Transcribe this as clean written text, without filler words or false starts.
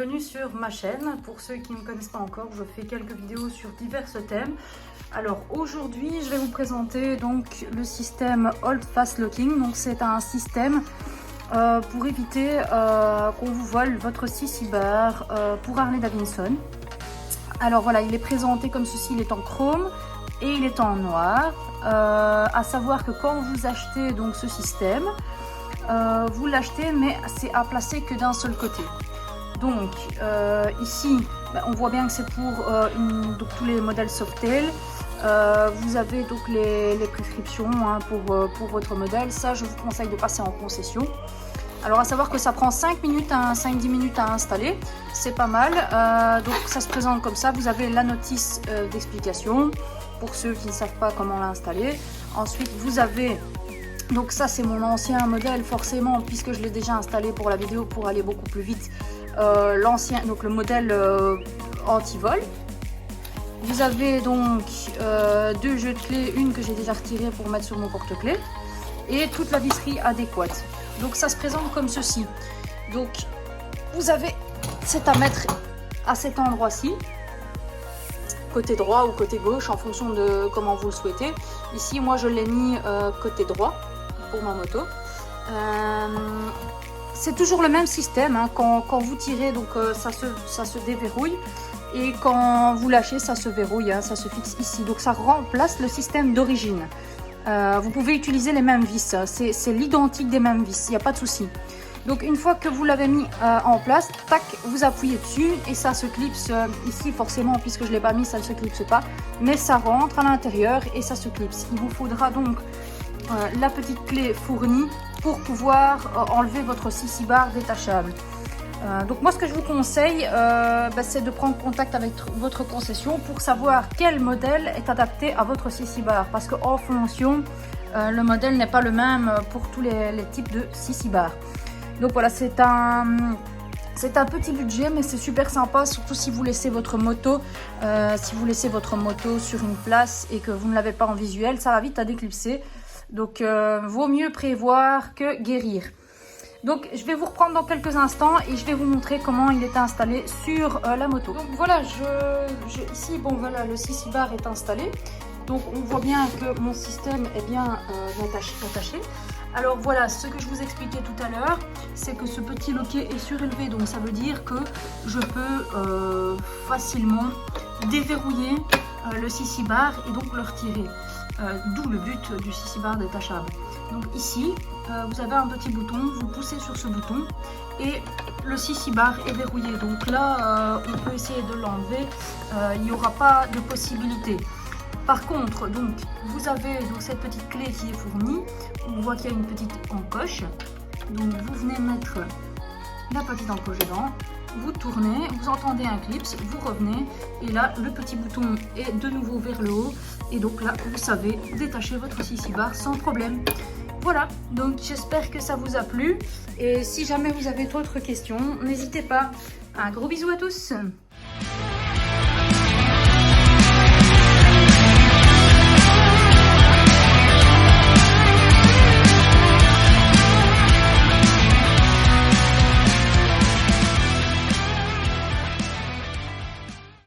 bienvenue sur ma chaîne. Pour ceux qui ne me connaissent pas encore, je fais quelques vidéos sur divers thèmes. Alors aujourd'hui, je vais vous présenter donc le système Hold Fast Locking. Donc c'est un système pour éviter qu'on vous vole votre CC bar pour Harley Davidson. Alors voilà, il est présenté comme ceci, il est en chrome et il est en noir. À savoir que quand vous achetez donc ce système, vous l'achetez mais c'est à placer que d'un seul côté. Donc ici on voit bien que c'est pour donc, tous les modèles Softail. Vous avez donc les prescriptions pour votre modèle. Ça je vous conseille de passer en concession. Alors à savoir que ça prend 5-10 minutes à installer, c'est pas mal. Donc ça se présente comme ça, vous avez la notice d'explication pour ceux qui ne savent pas comment l'installer. Ensuite vous avez, donc ça c'est mon ancien modèle forcément puisque je l'ai déjà installé pour la vidéo pour aller beaucoup plus vite. L'ancien, donc le modèle anti-vol. Vous avez donc deux jeux de clés, une que j'ai déjà retirée pour mettre sur mon porte-clés et toute la visserie adéquate. Donc ça se présente comme ceci. Donc vous avez, c'est à mettre à cet endroit-ci, côté droit ou côté gauche en fonction de comment vous le souhaitez. Ici moi je l'ai mis côté droit pour ma moto. C'est toujours le même système, hein. Quand vous tirez, donc ça se déverrouille et quand vous lâchez, ça se verrouille, hein, ça se fixe ici. Donc ça remplace le système d'origine. Vous pouvez utiliser les mêmes vis, c'est l'identique des mêmes vis, il n'y a pas de souci. Donc une fois que vous l'avez mis en place, tac, vous appuyez dessus et ça se clipse ici forcément puisque je ne l'ai pas mis, ça ne se clipse pas, mais ça rentre à l'intérieur et ça se clipse. Il vous faudra donc la petite clé fournie pour pouvoir enlever votre CC bar détachable. Donc moi ce que je vous conseille c'est de prendre contact avec votre concession pour savoir quel modèle est adapté à votre CC bar, parce qu'en fonction le modèle n'est pas le même pour tous les types de CC bar. Donc voilà, c'est un petit budget mais c'est super sympa, surtout si vous laissez votre moto sur une place et que vous ne l'avez pas en visuel, ça va vite à déclipser. Donc vaut mieux prévoir que guérir. Donc je vais vous reprendre dans quelques instants et je vais vous montrer comment il est installé sur la moto. Donc voilà, ici bon voilà, le CC bar est installé. Donc on voit bien que mon système est bien attaché. Alors voilà, ce que je vous expliquais tout à l'heure, c'est que ce petit loquet est surélevé. Donc ça veut dire que je peux facilement déverrouiller le CC bar et donc le retirer. D'où le but du CC bar détachable. Donc ici, vous avez un petit bouton, vous poussez sur ce bouton et le CC bar est verrouillé. Donc là, on peut essayer de l'enlever, il n'y aura pas de possibilité. Par contre, donc, vous avez donc, cette petite clé qui est fournie. On voit qu'il y a une petite encoche. Donc vous venez mettre la petite encoche dedans. Vous tournez, vous entendez un clip, vous revenez et là le petit bouton est de nouveau vers le haut et donc là vous savez détacher votre CC bar sans problème. Voilà, donc j'espère que ça vous a plu et si jamais vous avez d'autres questions, n'hésitez pas. Un gros bisou à tous.